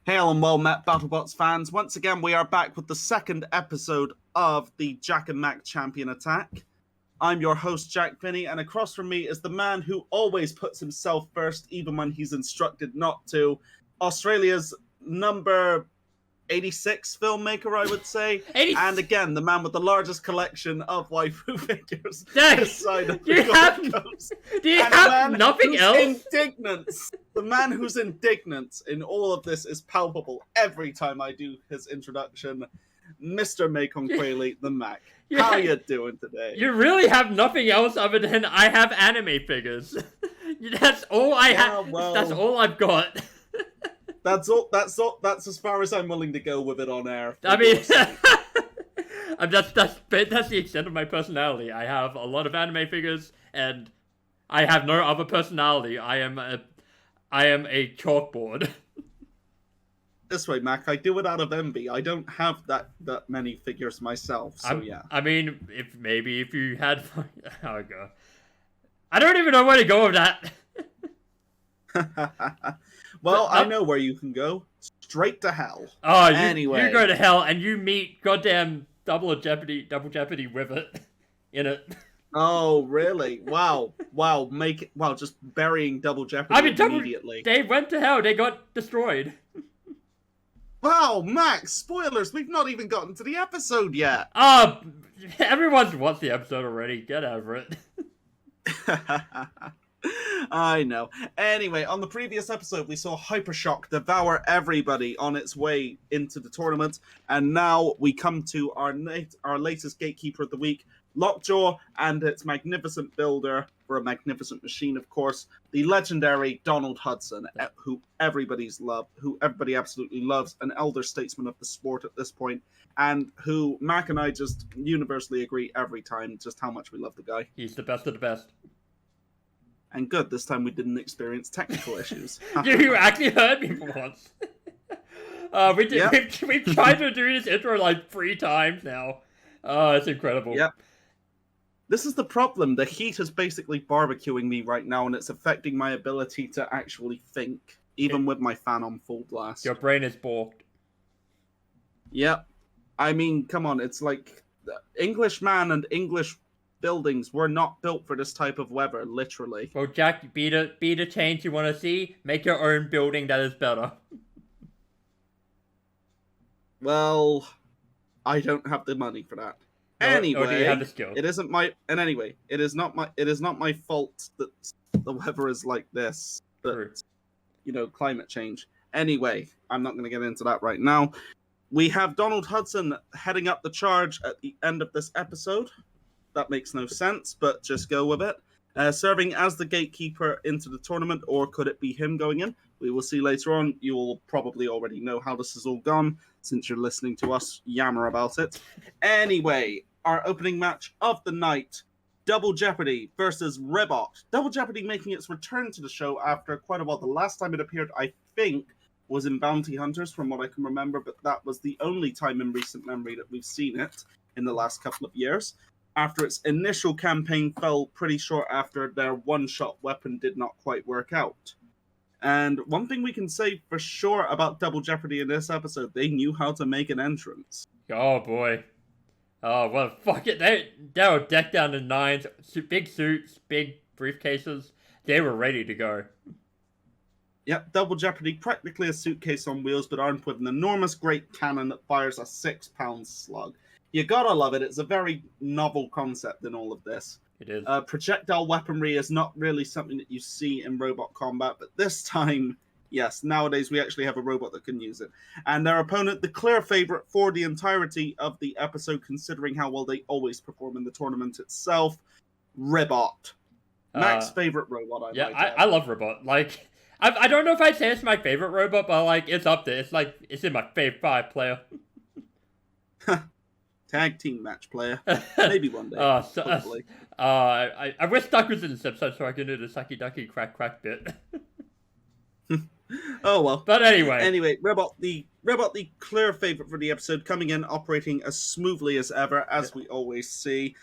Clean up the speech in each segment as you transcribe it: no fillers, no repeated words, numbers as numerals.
Hail and well met, Battlebots fans. Once again, we are back with the second episode of the Jack and Mac Champion Attack. I'm your host, Jack Finney, and across from me is the man who always puts himself first, even when he's instructed not to. Australia's number 86 filmmaker, I would say. 80... And again, the man with the largest collection of waifu figures this side of do the you have, Coast. do you And have the man nothing whose else? Indignance, the man whose indignance in all of this is palpable every time I do his introduction, Mr. Makon Crayley, the Mac. How are you doing today? You really have nothing else other than I have anime figures. That's all I have. Well, that's all I've got. That's all. That's as far as I'm willing to go with it on air. I mean, that's the extent of my personality. I have a lot of anime figures, and I have no other personality. I am a chalkboard. This way, Mac, I do it out of envy. I don't have that many figures myself, so yeah. I mean, if you had, oh god, I don't even know where to go with that. Well, I know where you can go. Straight to hell. Oh, anyway, you go to hell and you meet goddamn Double Jeopardy with it in it. Oh, really? Wow. Just burying Double Jeopardy immediately. They went to hell. They got destroyed. Wow, Max, spoilers. We've not even gotten to the episode yet. Everyone's watched the episode already. Get over it. I know. Anyway, on the previous episode, we saw Hypershock devour everybody on its way into the tournament, and now we come to our latest Gatekeeper of the Week, Lockjaw, and its magnificent builder for a magnificent machine, of course, the legendary Donald Hudson, who everybody absolutely loves, an elder statesman of the sport at this point, and who Mac and I just universally agree every time just how much we love the guy. He's the best of the best. And good, this time we didn't experience technical issues. You actually heard me for once. We've tried to do this intro like 3 times now. Oh, it's incredible. Yep. This is the problem. The heat is basically barbecuing me right now, and it's affecting my ability to actually think, even with my fan on full blast. Your brain is balked. Yep. I mean, come on, it's like Englishman and English buildings were not built for this type of weather, literally. Well, Jack, be the change you want to see. Make your own building that is better. Well, I don't have the money for that. Anyway, do you have the skill? It isn't my. And anyway, it is not my fault that the weather is like this. True. Climate change. Anyway, I'm not going to get into that right now. We have Donald Hudson heading up the charge at the end of this episode. That makes no sense, but just go with it. Serving as the gatekeeper into the tournament, or could it be him going in? We will see later on. You will probably already know how this has all gone, since you're listening to us yammer about it. Anyway, our opening match of the night, Double Jeopardy versus Rebot. Double Jeopardy making its return to the show after quite a while. The last time it appeared, I think, was in Bounty Hunters, from what I can remember, but that was the only time in recent memory that we've seen it in the last couple of years. After its initial campaign fell pretty short after their one-shot weapon did not quite work out. And one thing we can say for sure about Double Jeopardy in this episode, they knew how to make an entrance. Oh boy. Oh, well, fuck it. They were decked down in 9s, big suits, big briefcases. They were ready to go. Yep, Double Jeopardy, practically a suitcase on wheels, but armed with an enormous great cannon that fires a 6-pound slug. You gotta love it. It's a very novel concept in all of this. It is. Projectile weaponry is not really something that you see in robot combat, but this time, yes, nowadays we actually have a robot that can use it. And their opponent, the clear favorite for the entirety of the episode, considering how well they always perform in the tournament itself, Rebot. Mac's favorite robot, I love Robot. Like, I don't know if I'd say it's my favorite robot, but like, it's up there. It's in my fave 5 player. Tag team match player. Maybe one day. Hopefully. I wish Duck was in this episode so I could do the sucky ducky crack bit. Oh well. But anyway. Anyway, Rebot the clear favorite for the episode, coming in operating as smoothly as ever, as we always see.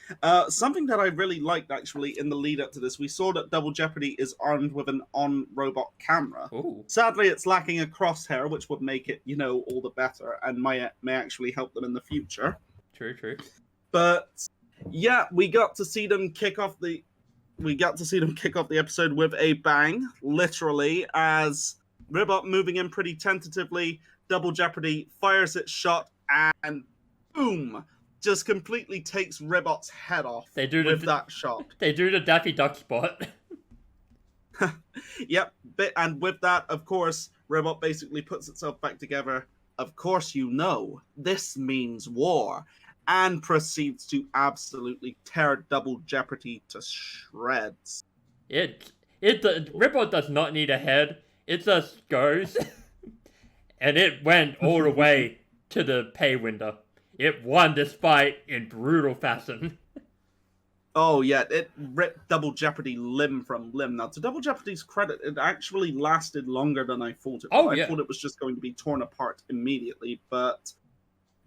Something that I really liked actually in the lead up to this, we saw that Double Jeopardy is armed with an on-robot camera. Ooh. Sadly, it's lacking a crosshair, which would make it, all the better, and may actually help them in the future. True. But yeah, we got to see them kick off the episode with a bang, literally, as Ribot moving in pretty tentatively. Double Jeopardy fires its shot and boom, just completely takes Ribot's head off with that shot. They do the Daffy Duck spot. Yep, and with that, of course, Ribot basically puts itself back together. Of course, this means war, and proceeds to absolutely tear Double Jeopardy to shreds. Ribot does not need a head. It just goes, and it went all the way to the pay window. It won this fight in brutal fashion. Oh yeah, it ripped Double Jeopardy limb from limb. Now, to Double Jeopardy's credit, it actually lasted longer than I thought it would. I thought it was just going to be torn apart immediately, but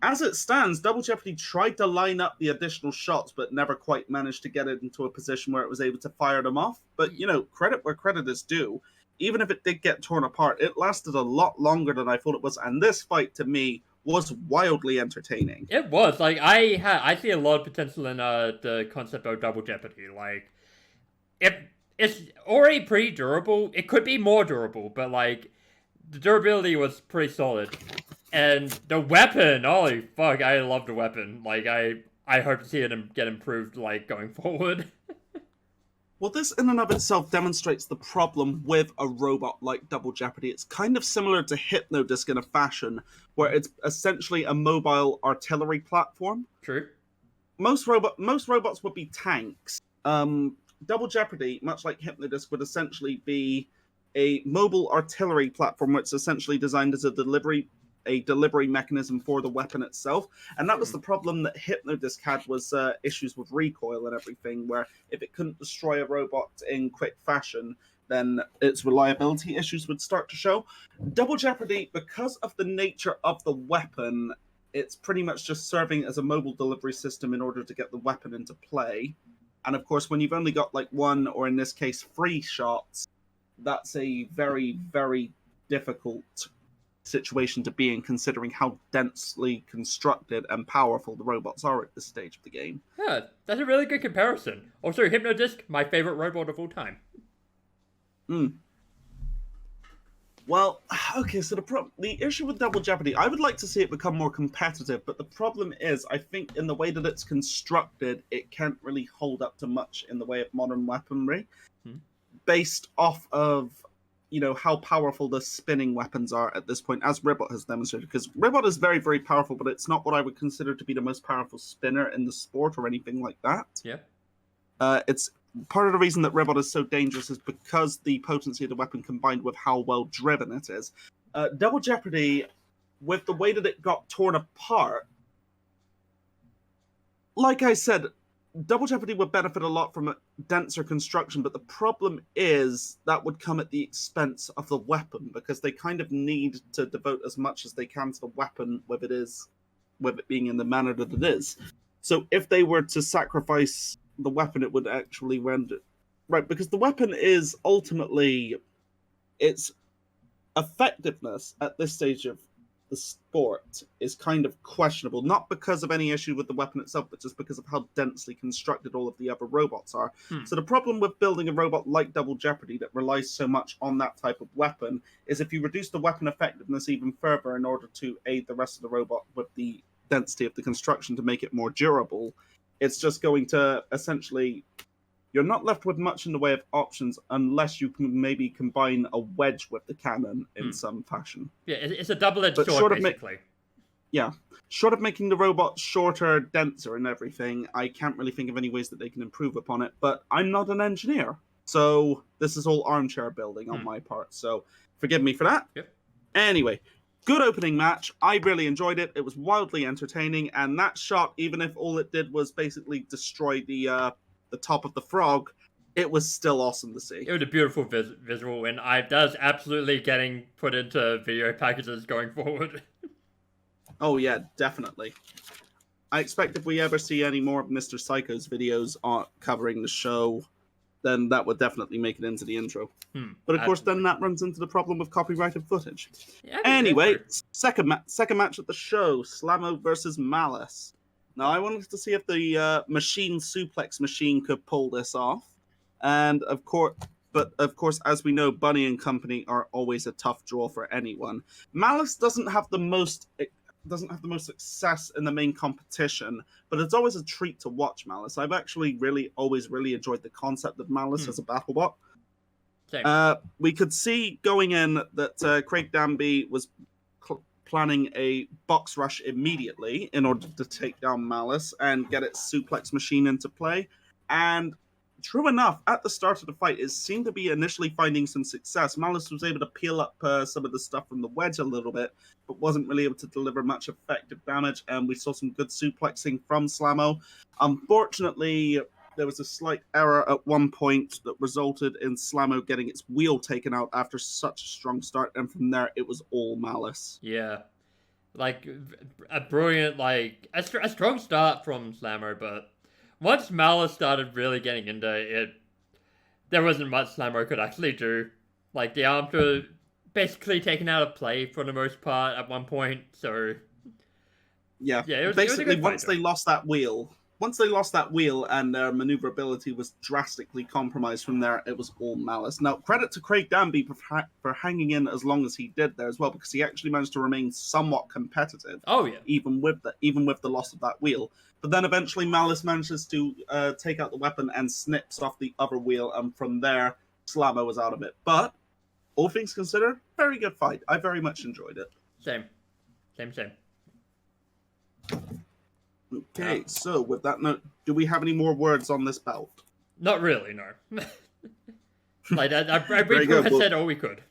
as it stands, Double Jeopardy tried to line up the additional shots, but never quite managed to get it into a position where it was able to fire them off. But, credit where credit is due. Even if it did get torn apart, it lasted a lot longer than I thought it was, and this fight, to me, was wildly entertaining. It was. Like, I see a lot of potential in the concept of Double Jeopardy. Like, it's already pretty durable. It could be more durable, but, like, the durability was pretty solid. And the weapon, holy fuck, I love the weapon. Like, I hope to see it get improved, like, going forward. Well, this in and of itself demonstrates the problem with a robot like Double Jeopardy. It's kind of similar to Hypnodisc in a fashion, where it's essentially a mobile artillery platform. True. Most robots would be tanks. Double Jeopardy, much like Hypnodisc, would essentially be a mobile artillery platform, where it's essentially designed as a delivery mechanism for the weapon itself. And that was the problem that Hypnodisc had, was issues with recoil and everything, where if it couldn't destroy a robot in quick fashion, then its reliability issues would start to show. Double Jeopardy, because of the nature of the weapon, it's pretty much just serving as a mobile delivery system in order to get the weapon into play. And of course, when you've only got like one, or in this case 3 shots, that's a very, very difficult situation to be in, considering how densely constructed and powerful the robots are at this stage of the game. Yeah, that's a really good comparison. Also, Hypnodisc, my favorite robot of all time. Well, okay, so the issue with Double Jeopardy, I would like to see it become more competitive, but the problem is, I think in the way that it's constructed, it can't really hold up to much in the way of modern weaponry, based off of how powerful the spinning weapons are at this point, as Ribot has demonstrated. Because Ribot is very, very powerful, but it's not what I would consider to be the most powerful spinner in the sport or anything like that. Yeah. It's part of the reason that Ribot is so dangerous is because the potency of the weapon combined with how well driven it is. Double Jeopardy, with the way that it got torn apart, like I said, Double Jeopardy would benefit a lot from a denser construction, but the problem is that would come at the expense of the weapon, because they kind of need to devote as much as they can to the weapon with it being in the manner that it is. So if they were to sacrifice the weapon, it would actually render... Right, because the weapon is ultimately... its effectiveness at this stage of the sport is kind of questionable, not because of any issue with the weapon itself, but just because of how densely constructed all of the other robots are. So the problem with building a robot like Double Jeopardy that relies so much on that type of weapon is if you reduce the weapon effectiveness even further in order to aid the rest of the robot with the density of the construction to make it more durable, it's just going to essentially... You're not left with much in the way of options unless you can maybe combine a wedge with the cannon in some fashion. Yeah, it's a double-edged sword, basically. Short of making the robot shorter, denser, and everything, I can't really think of any ways that they can improve upon it. But I'm not an engineer, so this is all armchair building on my part. So forgive me for that. Yep. Anyway, good opening match. I really enjoyed it. It was wildly entertaining, and that shot, even if all it did was basically destroy the top of the frog, it was still awesome to see. It was a beautiful visual, and that's absolutely getting put into video packages going forward. Oh yeah, definitely. I expect if we ever see any more of Mr. Psycho's videos covering the show, then that would definitely make it into the intro. But of course, then that runs into the problem of copyrighted footage. Yeah, anyway, second match at the show, Slamo versus Malice. Now, I wanted to see if the machine suplex machine could pull this off. And of course, as we know, Bunny and company are always a tough draw for anyone. Malice doesn't have the most success in the main competition, but it's always a treat to watch Malice. I've actually always really enjoyed the concept of Malice as a Battlebot. We could see going in that Craig Danby was planning a box rush immediately in order to take down Malice and get its suplex machine into play. And true enough, at the start of the fight, it seemed to be initially finding some success. Malice was able to peel up some of the stuff from the wedge a little bit, but wasn't really able to deliver much effective damage, and we saw some good suplexing from Slamo. Unfortunately, there was a slight error at one point that resulted in Slamo getting its wheel taken out after such a strong start, and from there, it was all Malice. Yeah. Like, a brilliant, a strong start from Slamo, but once Malice started really getting into it, there wasn't much Slamo could actually do. Like, the arms were basically taken out of play for the most part at one point, so... Yeah, basically, once they lost that wheel and their maneuverability was drastically compromised from there, it was all Malice. Now, credit to Craig Danby for hanging in as long as he did there as well, because he actually managed to remain somewhat competitive. Oh, yeah. Even with the loss of that wheel. But then eventually Malice manages to take out the weapon and snips off the other wheel, and from there, Slamo was out of it. But, all things considered, very good fight. I very much enjoyed it. Same. Okay, so with that note, do we have any more words on this bout? Not really, no. I pretty much said all we could.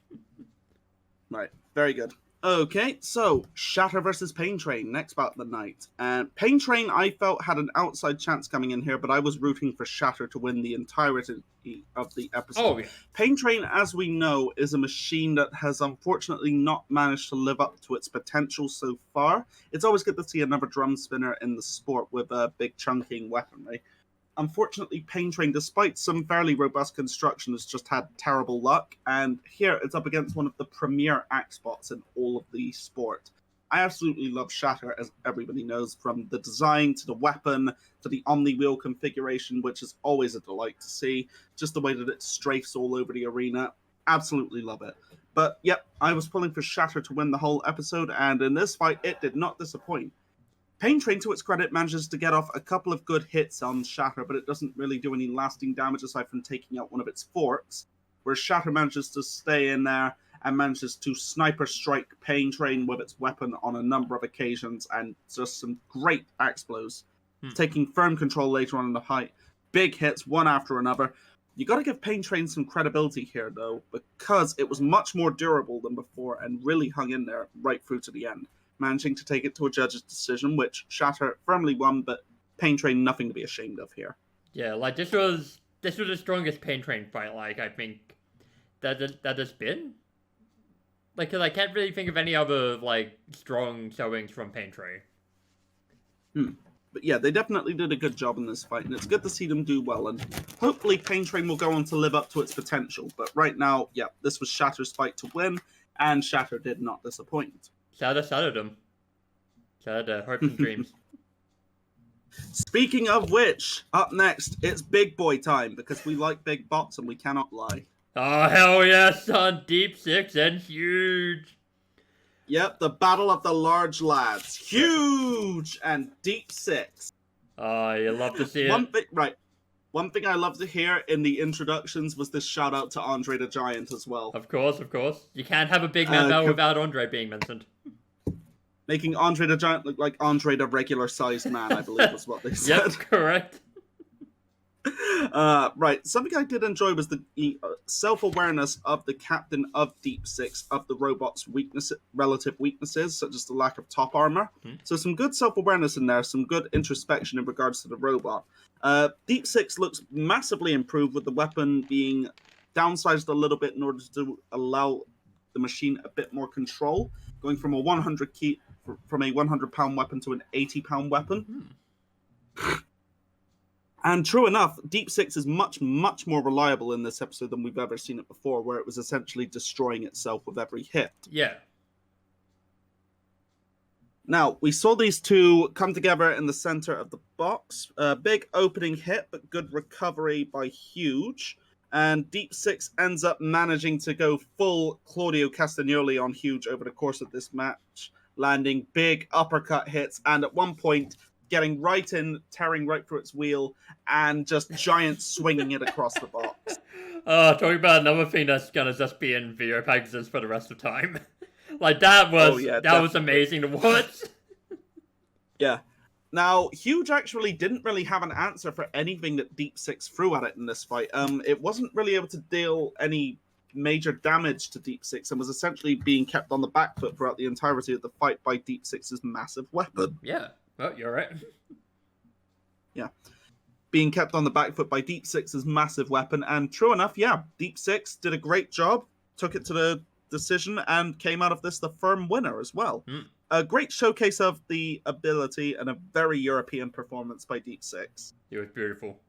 Right, very good. Okay, so Shatter versus Pain Train, next bout of the night. And Pain Train, I felt, had an outside chance coming in here, but I was rooting for Shatter to win the entirety of the episode. Oh, yeah. Pain Train, as we know, is a machine that has unfortunately not managed to live up to its potential so far. It's always good to see another drum spinner in the sport with a big chunking weaponry. Unfortunately, Pain Train, despite some fairly robust construction, has just had terrible luck, and here it's up against one of the premier axe bots in all of the sport. I absolutely love Shatter, as everybody knows, from the design to the weapon to the omni-wheel configuration, which is always a delight to see, just the way that it strafes all over the arena. Absolutely love it. But yep, I was pulling for Shatter to win the whole episode, and in this fight, it did not disappoint. Pain Train, to its credit, manages to get off a couple of good hits on Shatter, but it doesn't really do any lasting damage aside from taking out one of its forks, whereas Shatter manages to stay in there and manages to sniper strike Pain Train with its weapon on a number of occasions, and just some great axe blows. Taking firm control later on in the fight. Big hits, one after another. You got to give Pain Train some credibility here, though, because it was much more durable than before and really hung in there right through to the end, managing to take it to a judge's decision, which Shatter firmly won, but Pain Train nothing to be ashamed of here. Yeah, this was the strongest Pain Train fight, I think that has been. Because I can't really think of any other, strong showings from Pain Train. But yeah, they definitely did a good job in this fight, and it's good to see them do well, and hopefully Pain Train will go on to live up to its potential. But right now, yeah, this was Shatter's fight to win, and Shatter did not disappoint. Shatter them. Shatter hopes and dreams. Speaking of which, up next, it's big boy time, because we like big bots and we cannot lie. Oh, hell yes, on Deep Six and huge. Yep, the battle of the large lads. Huge and Deep Six. Oh, you love to see it. One thing I love to hear in the introductions was this shout out to Andre the Giant as well. Of course. You can't have a big man battle without Andre being mentioned. Making Andre the Giant look like Andre the regular sized man, I believe was what they said. Yep, correct. Right, something I did enjoy was the self-awareness of the captain of Deep Six of the robot's relative weaknesses, such as the lack of top armor. So some good self-awareness in there, some good introspection in regards to the robot. Deep Six looks massively improved, with the weapon being downsized a little bit in order to allow the machine a bit more control, going from a 100-pound weapon to an 80-pound weapon. And true enough, Deep Six is much, much more reliable in this episode than we've ever seen it before, where it was essentially destroying itself with every hit. Yeah. Now, we saw these two come together in the center of the box. Big opening hit, but good recovery by Huge. And Deep Six ends up managing to go full Claudio Castagnoli on Huge over the course of this match, landing big uppercut hits, and at one point getting right in, tearing right through its wheel, and just giant swinging it across the box. Talking about another thing that's gonna just be in video packages for the rest of time. Like, that was was amazing to watch. Yeah. Now, Huge actually didn't really have an answer for anything that Deep Six threw at it in this fight. It wasn't really able to deal any major damage to Deep Six, and was essentially being kept on the back foot throughout the entirety of the fight by Deep Six's massive weapon. Yeah. Well, you're right. Yeah. Being kept on the back foot by Deep Six's massive weapon, and true enough, yeah, Deep Six did a great job, took it to the decision, and came out of this the firm winner as well. A great showcase of the ability and a very European performance by Deep Six. It was beautiful.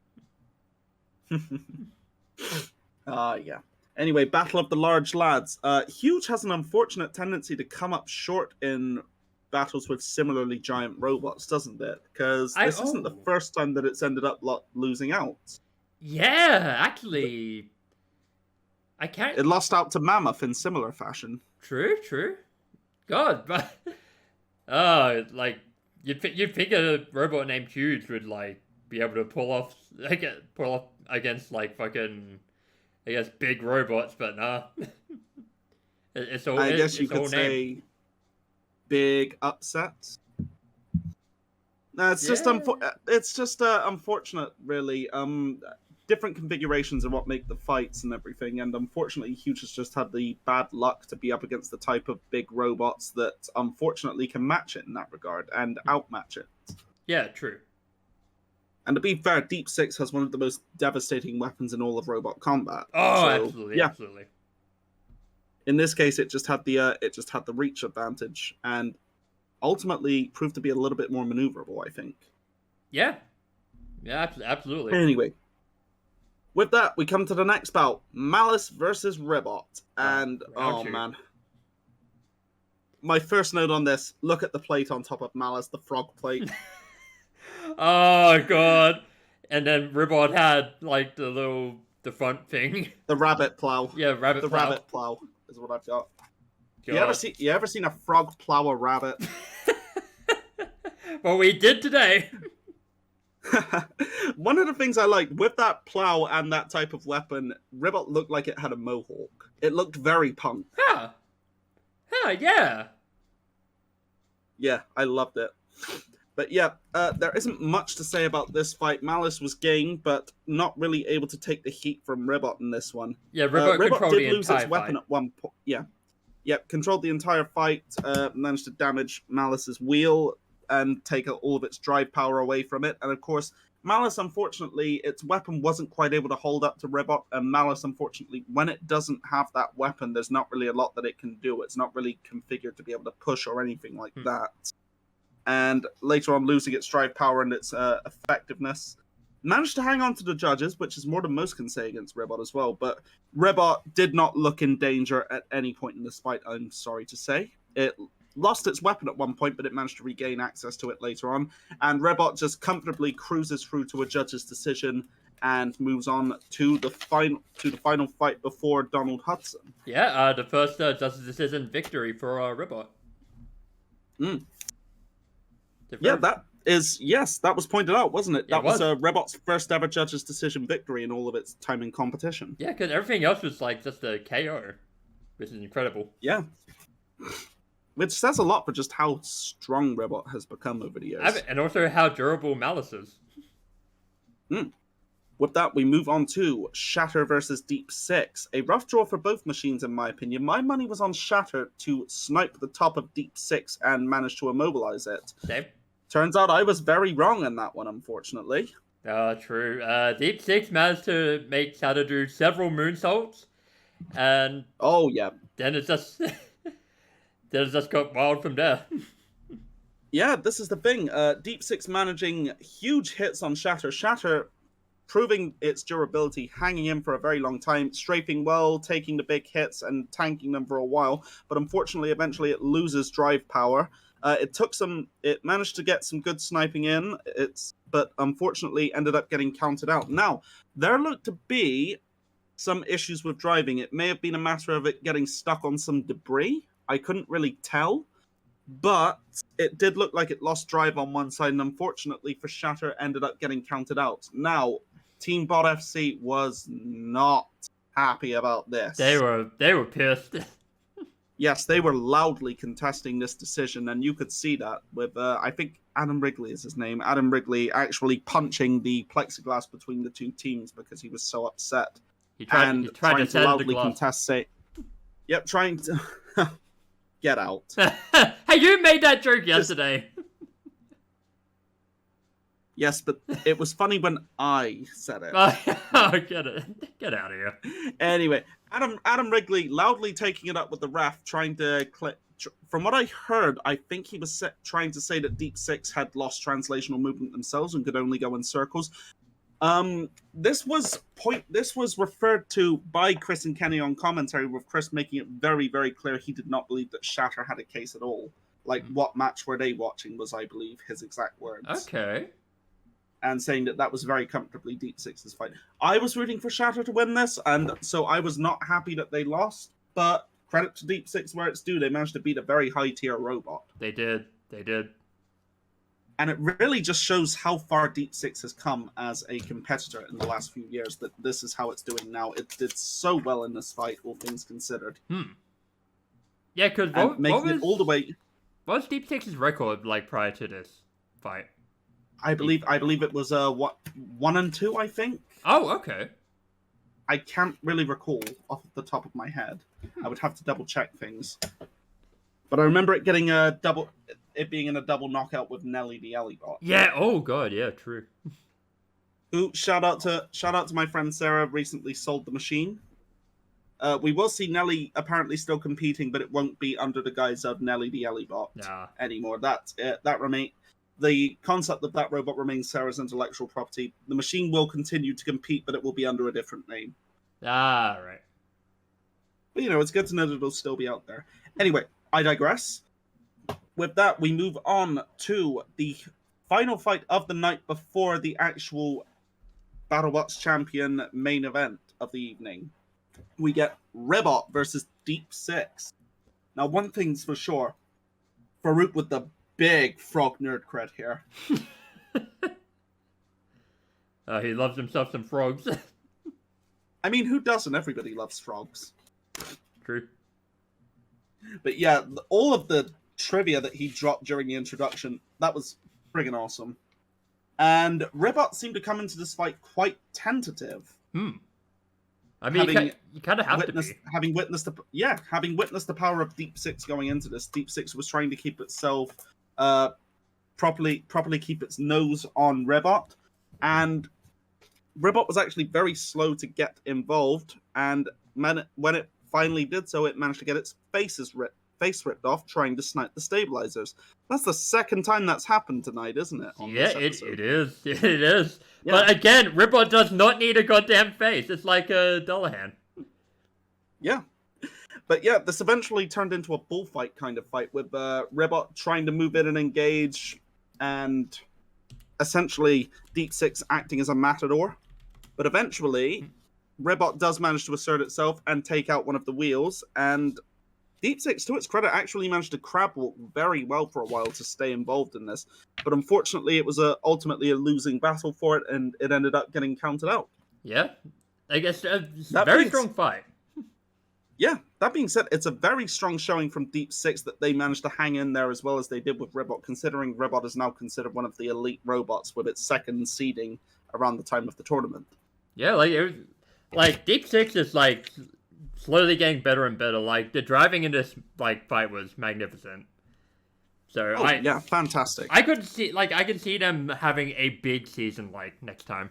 Yeah. Anyway, Battle of the Large Lads. Huge has an unfortunate tendency to come up short in battles with similarly giant robots, doesn't it? Because this isn't the first time that it's ended up losing out. Yeah, actually, I can't. It lost out to Mammoth in similar fashion. True. God, but like you'd think a robot named Huge would like be able to pull off against like fucking, I guess, big robots, but nah. It's all. I guess you could say big upsets. No, it's just unfortunate, really. Different configurations are what make the fights and everything, and unfortunately, Huge has just had the bad luck to be up against the type of big robots that unfortunately can match it in that regard and outmatch it. Yeah, true. And to be fair, Deep Six has one of the most devastating weapons in all of robot combat. Oh, absolutely, yeah. Absolutely. In this case, it just had the reach advantage, and ultimately proved to be a little bit more maneuverable, I think. Yeah, absolutely. Anyway, with that, we come to the next bout: Malice versus Ribot. And man, my first note on this: look at the plate on top of Malice, the frog plate. Oh god! And then Ribot had like the front thing, the rabbit plow. Yeah, rabbit plow is what I've got. God. You ever seen a frog plow a rabbit? Well, we did today. One of the things I liked with that plow and that type of weapon, Ribot looked like it had a mohawk. It looked very punk. Huh, yeah. Yeah, I loved it. But yeah, there isn't much to say about this fight. Malice was game, but not really able to take the heat from Ribot in this one. Yeah, Ribot controlled did the lose entire its weapon fight. at one point. Yeah. Yep, controlled the entire fight, managed to damage Malice's wheel and take all of its drive power away from it. And of course, Malice, unfortunately, its weapon wasn't quite able to hold up to Ribot. And Malice, unfortunately, when it doesn't have that weapon, there's not really a lot that it can do. It's not really configured to be able to push or anything like that. And later on, losing its drive power and its effectiveness, managed to hang on to the judges, which is more than most can say against Ribot as well. But Ribot did not look in danger at any point in this fight, I'm sorry to say. It lost its weapon at one point, but it managed to regain access to it later on. And Ribot just comfortably cruises through to a judge's decision and moves on to the final fight before Donald Hudson. Yeah, the first judge's decision victory for Ribot. Yeah, that was pointed out, wasn't it? That was Ribot's first ever judge's decision victory in all of its time in competition. Yeah, because everything else was like just a KO, which is incredible. Yeah. Which says a lot for just how strong Ribot has become over the years. And also how durable Malice is. With that, we move on to Shatter versus Deep Six. A rough draw for both machines, in my opinion. My money was on Shatter to snipe the top of Deep Six and manage to immobilize it. Same. Turns out I was very wrong in that one, unfortunately. True. Deep Six managed to make Shadow do several moonsaults, and Oh yeah. then it just got wild from there. Yeah, this is the thing. Deep Six managing huge hits on Shatter. Shatter proving its durability, hanging in for a very long time, strafing well, taking the big hits and tanking them for a while. But unfortunately, eventually it loses drive power. It managed to get some good sniping in. But unfortunately ended up getting counted out. Now, there looked to be some issues with driving. It may have been a matter of it getting stuck on some debris. I couldn't really tell. But it did look like it lost drive on one side, and unfortunately for Shatter, ended up getting counted out. Now, Team Bot FC was not happy about this. They were pissed. Yes, they were loudly contesting this decision, and you could see that with, I think Adam Wrigley is his name. Adam Wrigley actually punching the plexiglass between the two teams because he was so upset. He tried to loudly contest, yep, trying to... Get out. Hey, you made that joke yesterday. Yes, but it was funny when I said it. Get out of here. Anyway, Adam Wrigley loudly taking it up with the ref, trying to from what I heard, I think he was trying to say that Deep Six had lost translational movement themselves and could only go in circles. This was referred to by Chris and Kenny on commentary, with Chris making it very, very clear he did not believe that Shatter had a case at all. Like, what match were they watching was, I believe, his exact words. Okay. And saying that was very comfortably Deep Six's fight. I was rooting for Shatter to win this, and so I was not happy that they lost, but credit to Deep Six where it's due. They managed to beat a very high-tier robot. They did. And it really just shows how far Deep Six has come as a competitor in the last few years, that this is how it's doing now. It did so well in this fight, all things considered. Yeah, because what was Deep Six's record like prior to this fight? I believe it was 1-2, I think. Oh, okay. I can't really recall off the top of my head. I would have to double check things. But I remember it getting it being in a double knockout with Nelly the Ellibot. Yeah. Oh god. Yeah. True. Who shout out to my friend Sarah, recently sold the machine. We will see Nelly apparently still competing, but it won't be under the guise of Nelly the Ellibot anymore. The concept of that robot remains Sarah's intellectual property. The machine will continue to compete, but it will be under a different name. Right. But it's good to know that it'll still be out there. Anyway, I digress. With that, we move on to the final fight of the night before the actual Battlebots champion main event of the evening. We get Rebot versus Deep Six. Now, one thing's for sure. Farouk with the big frog nerd cred here. He loves himself some frogs. I mean, who doesn't? Everybody loves frogs. True. But yeah, all of the trivia that he dropped during the introduction, that was friggin' awesome. And Rebot seemed to come into this fight quite tentative. I mean, you kind of have to be. Having witnessed the power of Deep Six going into this, Deep Six was trying to keep itself properly keep its nose on Rebot, and Rebot was actually very slow to get involved. And when it finally did so, it managed to get its face ripped off trying to snipe the stabilizers. That's the second time that's happened tonight, isn't it? Yeah, it is. It is. Yeah. But again, Rebot does not need a goddamn face. It's like a Dullahan. Yeah. But yeah, this eventually turned into a bullfight kind of fight with Rebot trying to move in and engage, and essentially Deep Six acting as a matador. But eventually, Rebot does manage to assert itself and take out one of the wheels, and Deep Six, to its credit, actually managed to crab walk very well for a while to stay involved in this. But unfortunately, it was ultimately a losing battle for it, and it ended up getting counted out. Yeah. I guess it's a very strong fight. Yeah, that being said, it's a very strong showing from Deep Six that they managed to hang in there as well as they did with Rebot, considering Rebot is now considered one of the elite robots with its second seeding around the time of the tournament. Yeah, like Deep Six is like slowly getting better and better. Like the driving in this fight was magnificent. So yeah, fantastic. I could see them having a big season like next time.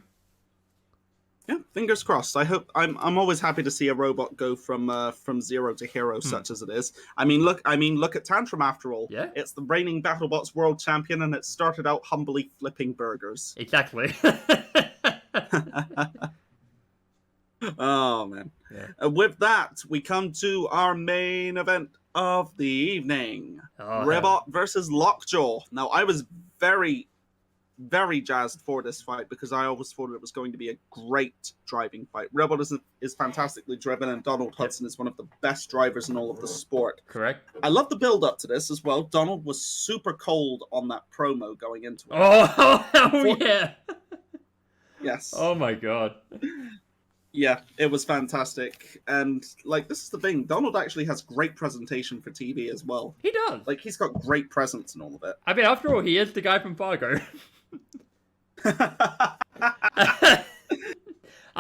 Yeah, fingers crossed. I'm always happy to see a robot go from zero to hero, such as it is. I mean, look at Tantrum after all. Yeah. It's the reigning BattleBots world champion, and it started out humbly flipping burgers. Exactly. Oh man. Yeah. With that, we come to our main event of the evening. Oh, Rebot versus Lockjaw. Now, I was very, very jazzed for this fight because I always thought it was going to be a great driving fight. Rebot is fantastically driven, and Donald Hudson is one of the best drivers in all of the sport. Correct. I love the build up to this as well. Donald was super cold on that promo going into it. Oh yeah. Yes. Oh my god. Yeah, it was fantastic. And, like, this is the thing. Donald actually has great presentation for TV as well. He does. Like, he's got great presence in all of it. I mean, after all, he is the guy from Fargo. I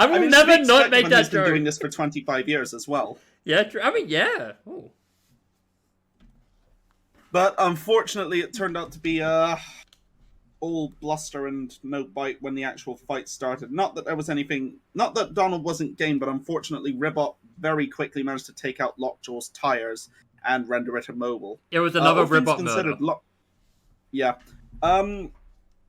will never not make that he's been joke. doing this for 25 years as well. Yeah, I mean, yeah. Ooh. But, unfortunately, it turned out to be, all bluster and no bite when the actual fight started. Not that Donald wasn't game, but unfortunately Rebot very quickly managed to take out Lockjaw's tires and render it immobile. It was another Rebot murder. Yeah.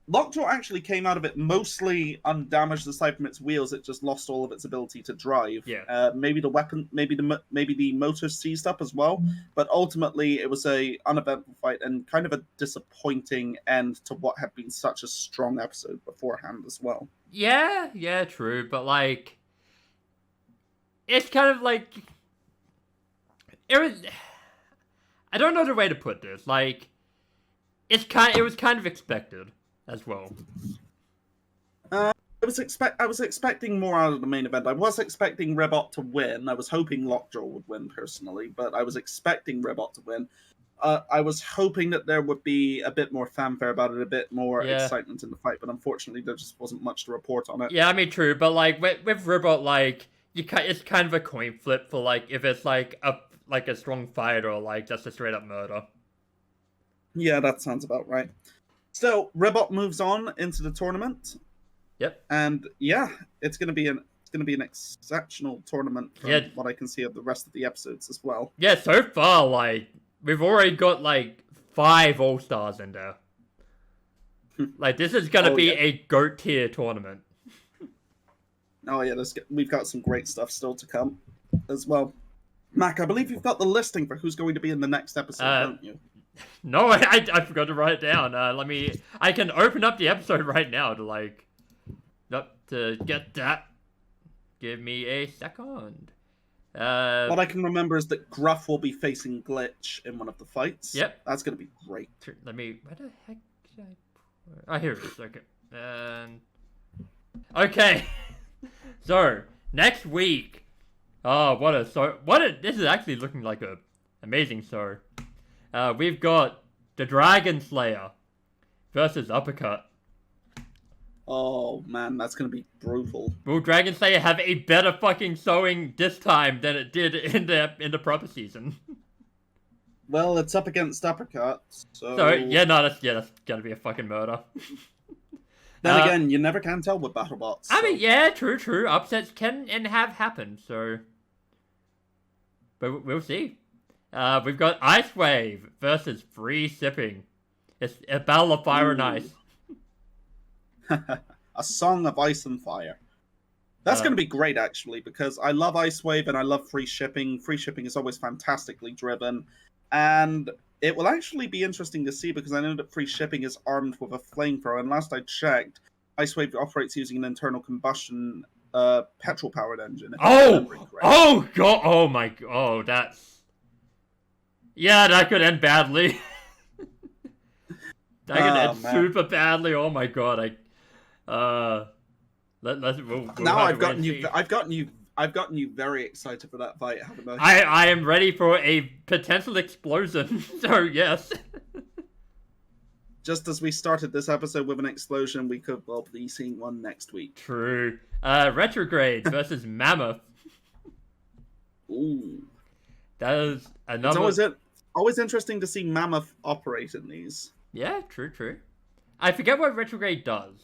Lockjaw actually came out of it mostly undamaged aside from its wheels. It just lost all of its ability to drive. Yeah. Maybe the weapon, maybe the motor seized up as well. But ultimately, it was a uneventful fight and kind of a disappointing end to what had been such a strong episode beforehand as well. Yeah, true. But like, it's kind of like it was. I don't know the way to put this. Like, it was kind of expected as well. I was expecting more out of the main event. I was expecting Rebot to win. I was hoping Lockjaw would win personally, but I was expecting Rebot to win. I was hoping that there would be a bit more fanfare about it, a bit more excitement in the fight, but unfortunately there just wasn't much to report on it. Yeah, I mean, true, but like with Rebot, like it's kind of a coin flip for like if it's like a strong fight or like just a straight up murder. Yeah, that sounds about right. So Rebot moves on into the tournament. Yep. And yeah, it's gonna be an exceptional tournament from what I can see of the rest of the episodes as well. Yeah, so far, like we've already got like 5 All-Stars in there. Like this is gonna be a GOAT tier tournament. Oh yeah, we've got some great stuff still to come as well. Mac, I believe you've got the listing for who's going to be in the next episode, don't you? No, I forgot to write it down. I can open up the episode right now to get that. Give me a second. What I can remember is that Gruff will be facing Glitch in one of the fights. Yep. That's going to be great. Where the heck did I put... Oh, here it is. Okay. Okay. So, next week. Oh, this is actually looking like a amazing show. We've got the Dragon Slayer versus Uppercut. Oh man, that's gonna be brutal. Will Dragon Slayer have a better fucking showing this time than it did in the proper season? Well, it's up against Uppercut, so that's gonna be a fucking murder. Then again, you never can tell with BattleBots. I mean, yeah, true. Upsets can and have happened, so... But we'll see. We've got Ice Wave versus Free Sipping. It's a battle of fire and ice. A song of ice and fire. That's going to be great, actually, because I love Ice Wave and I love Free Shipping. Free Shipping is always fantastically driven. And it will actually be interesting to see because I know that Free Shipping is armed with a flamethrower. And last I checked, Ice Wave operates using an internal combustion petrol-powered engine. Oh, God. Oh, my God. Oh, that's... Yeah, that could end badly. That could end super badly. Oh, my God. I've gotten you very excited for that fight, haven't I? I am ready for a potential explosion. So yes. Just as we started this episode with an explosion, we could well be seeing one next week. True. Retrograde versus Mammoth. Ooh. That is another. always interesting to see Mammoth operate in these. Yeah, true. I forget what retrograde does.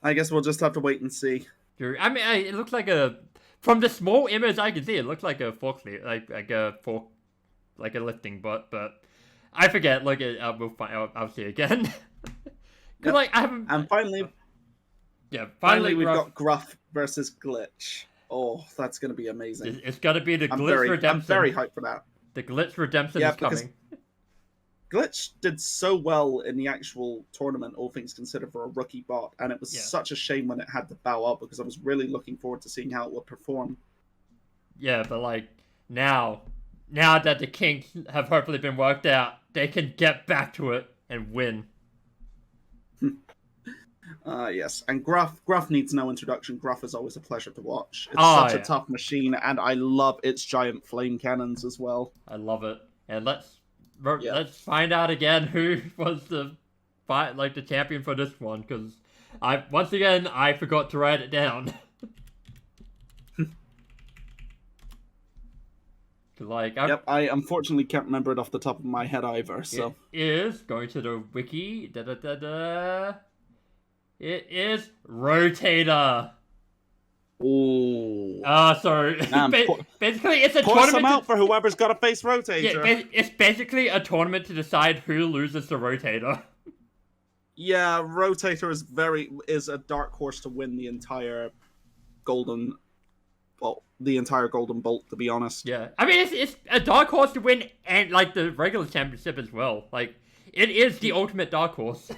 I guess we'll just have to wait and see. True. I mean, it looks like a. From the small image I can see, it looks like a forklift, like a fork, like a lifting bot. But I forget. Look at we'll find. I'll see again. Yep. Like I haven't. And finally, finally we've got Gruff versus Glitch. Oh, that's going to be amazing. It's got to be the Glitch Redemption. I'm very hyped for that. The Glitch Redemption is coming. Glitch did so well in the actual tournament, all things considered, for a rookie bot, and it was such a shame when it had to bow out because I was really looking forward to seeing how it would perform. Yeah, but like now that the kinks have hopefully been worked out, they can get back to it and win. Yes, and Gruff needs no introduction. Gruff is always a pleasure to watch. It's such a tough machine, and I love its giant flame cannons as well. I love it. And let's find out again who was the champion for this one, because I forgot to write it down. I unfortunately can't remember it off the top of my head either. So it is going to the wiki. It is Rotator. Oh. Sorry. Basically, it's a pour tournament. Some out for whoever's got to face Rotator. Yeah, it's basically a tournament to decide who loses to Rotator. Yeah, Rotator is a dark horse to win the entire golden bolt. To be honest. Yeah, I mean it's a dark horse to win, and like the regular championship as well. Like it is the ultimate dark horse.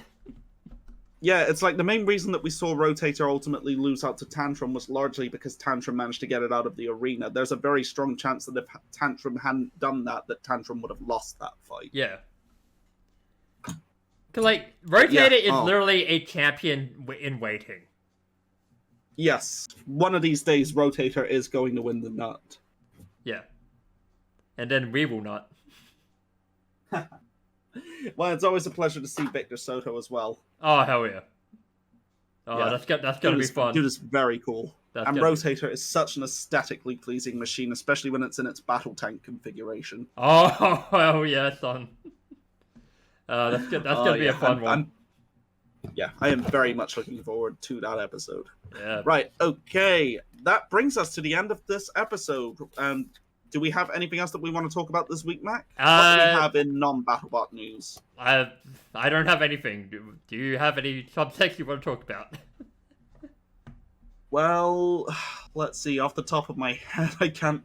Yeah, it's like the main reason that we saw Rotator ultimately lose out to Tantrum was largely because Tantrum managed to get it out of the arena. There's a very strong chance that if Tantrum hadn't done that Tantrum would have lost that fight. Yeah. Cause like Rotator is literally a champion in waiting. Yes, one of these days Rotator is going to win the nut. Yeah. And then we will not. Well, it's always a pleasure to see Victor Soto as well. Oh, hell yeah. Oh, yeah. That's gonna be fun. Dude is very cool. And Rotator is such an aesthetically pleasing machine, especially when it's in its battle tank configuration. Oh, hell yeah, son. That's gonna be a fun one. I am very much looking forward to that episode. Yeah. Right, okay. That brings us to the end of this episode. Do we have anything else that we want to talk about this week, Mac? What do we have in non-BattleBot news? I don't have anything. Do you have any subtext you want to talk about? Well, let's see. Off the top of my head, I can't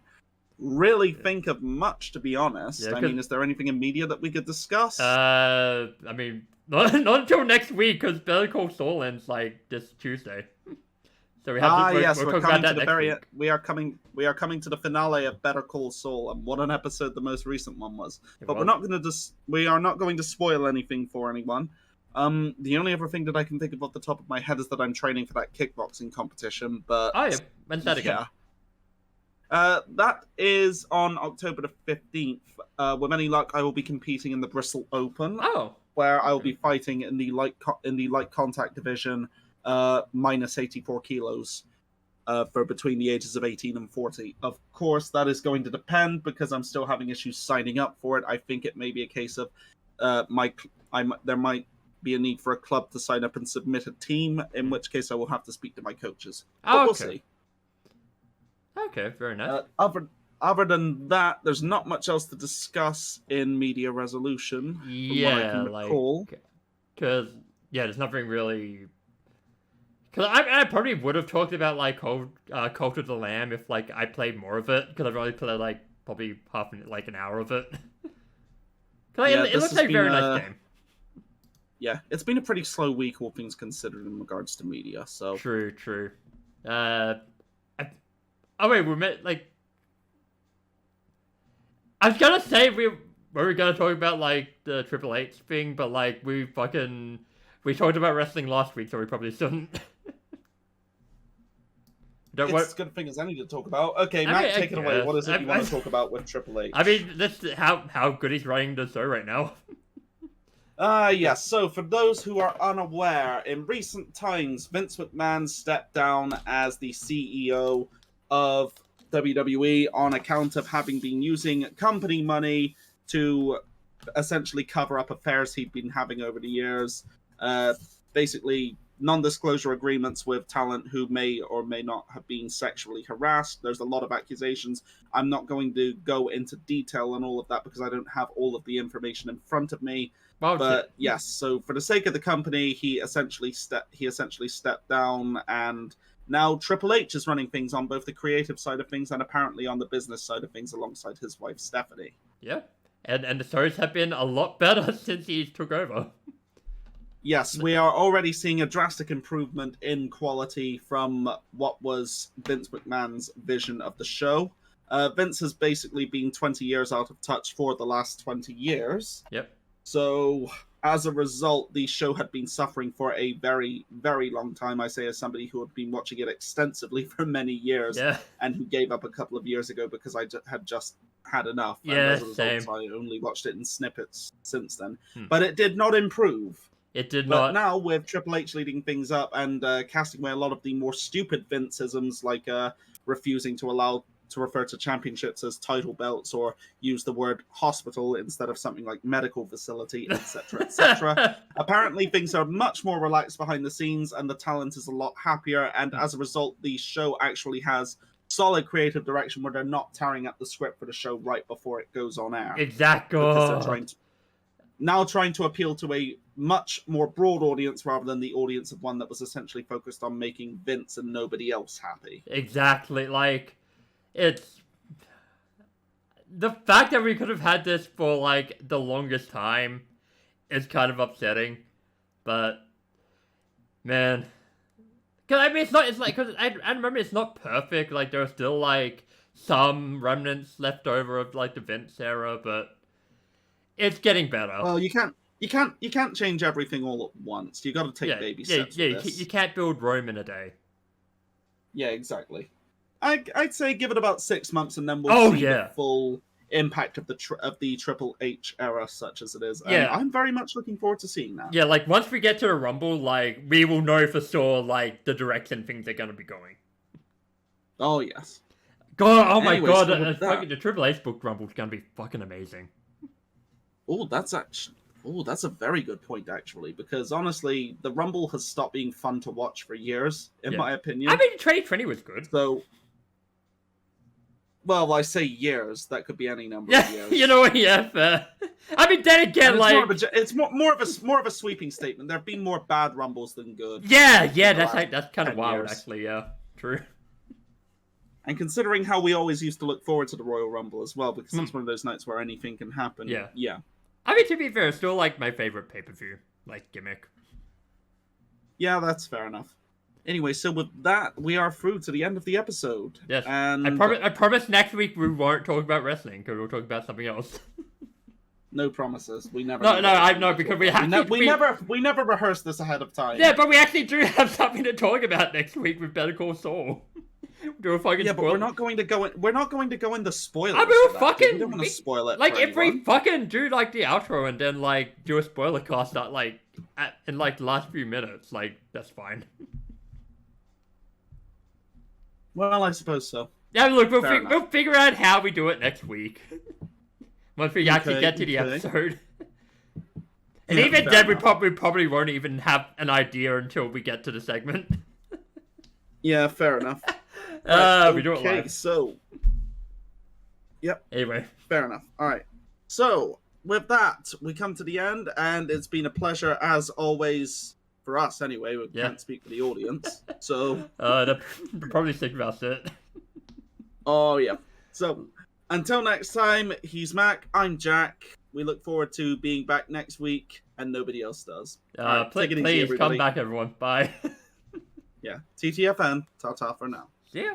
really think of much, to be honest. Yeah, I mean, is there anything in media that we could discuss? I mean, not until next week, because Better Call Saul ends like this Tuesday. So we have to. We're coming to the we are coming to the finale of Better Call Saul, and what an episode the most recent one was. But we are not going to spoil anything for anyone. The only other thing that I can think of off the top of my head is that I'm training for that kickboxing competition. But when's that again? That is on October the 15th. With any luck, I will be competing in the Bristol Open. Oh, where I will be fighting in the light contact division. Minus 84 kilos for between the ages of 18 and 40. Of course, that is going to depend because I'm still having issues signing up for it. I think it may be a case of there might be a need for a club to sign up and submit a team, in which case I will have to speak to my coaches. But we'll see. Okay, very nice. Other than that, there's not much else to discuss in media resolution. Yeah, because there's nothing really. Because I probably would have talked about like Cult of the Lamb if like I played more of it, because I've only played like probably an hour of it. It looks like a very nice game. Yeah, it's been a pretty slow week, all things considered, in regards to media. So true. Wait, we met like. I was gonna say we were gonna talk about like the Triple H thing, but like we talked about wrestling last week, so we probably shouldn't. It's as good a thing as any to talk about. Okay, Matt, take it away. What is it you want to talk about with Triple H? I mean, that's how good he's running the show right now. Yes. So, for those who are unaware, in recent times, Vince McMahon stepped down as the CEO of WWE on account of having been using company money to essentially cover up affairs he'd been having over the years. Basically, non-disclosure agreements with talent who may or may not have been sexually harassed. There's a lot of accusations. I'm not going to go into detail on all of that because I don't have all of the information in front of me. Okay. But yes, so for the sake of the company, he essentially stepped down, and now Triple H is running things on both the creative side of things and apparently on the business side of things alongside his wife Stephanie. Yeah, and the shows have been a lot better since he took over. Yes, we are already seeing a drastic improvement in quality from what was Vince McMahon's vision of the show. Vince has basically been 20 years out of touch for the last 20 years. Yep. So, as a result, the show had been suffering for a very, very long time. I say as somebody who had been watching it extensively for many years, and who gave up a couple of years ago because I had just had enough. Yeah, and as a result, same. I only watched it in snippets since then. But it did not improve. It did But not. now, with Triple H leading things up and casting away a lot of the more stupid Vince-isms, like refusing to refer to championships as title belts or use the word hospital instead of something like medical facility, etc., etc. Apparently, things are much more relaxed behind the scenes, and the talent is a lot happier. And as a result, the show actually has solid creative direction where they're not tearing up the script for the show right before it goes on air. Exactly. Because they're trying to appeal to a much more broad audience rather than the audience of one that was essentially focused on making Vince and nobody else happy. Exactly. Like, it's the fact that we could have had this for like the longest time is kind of upsetting, but man, because I mean it's like because I remember it's not perfect. Like there are still like some remnants left over of like the Vince era, but it's getting better. Well, you can't change everything all at once. You got to take baby steps. Yeah, you can't build Rome in a day. Yeah, exactly. I'd say give it about 6 months, and then we'll see the full impact of the Triple H era, such as it is. And I'm very much looking forward to seeing that. Yeah, like once we get to the Rumble, like we will know for sure like the direction things are gonna be going. Oh yes. God, oh my Anyways, god, so the Triple H book Rumble is gonna be fucking amazing. Oh, that's a very good point, actually, because honestly, the Rumble has stopped being fun to watch for years, in my opinion. I mean, 2020 was good. So, well, I say years. That could be any number of years. You know what? Yeah, fair. I mean, then again, it's more of a sweeping statement. There have been more bad Rumbles than good. Yeah, that's kind of wild, actually. Yeah, true. And considering how we always used to look forward to the Royal Rumble as well, because it's one of those nights where anything can happen. Yeah. I mean, to be fair, it's still like my favorite pay-per-view, like gimmick. Yeah, that's fair enough. Anyway, so with that, we are through to the end of the episode. Yes. And I promise next week we won't talk about wrestling because we'll talk about something else. No promises. We never. No, because we never rehearsed this ahead of time. Yeah, but we actually do have something to talk about next week with Better Call Saul. Do a fucking but we're not going to go in. We're not going to go into spoilers. I mean, we don't want to spoil it. Like, for if anyone. we fucking do like the outro and then like do a spoiler cast that like in like the last few minutes, like that's fine. Well, I suppose so. Yeah, look, we'll figure out how we do it next week once we actually get to the episode. And even then, we probably won't even have an idea until we get to the segment. Yeah, fair enough. We do it live. Okay, so... Yep. Anyway. Fair enough. Alright. So, with that, we come to the end, and it's been a pleasure, as always, for us anyway. We can't speak for the audience, so... They'll probably think about it. Oh, yeah. So, until next time, he's Mac, I'm Jack. We look forward to being back next week, and nobody else does. Right, please come back, everyone. Bye. Yeah. TTFN. Ta-ta for now. See ya.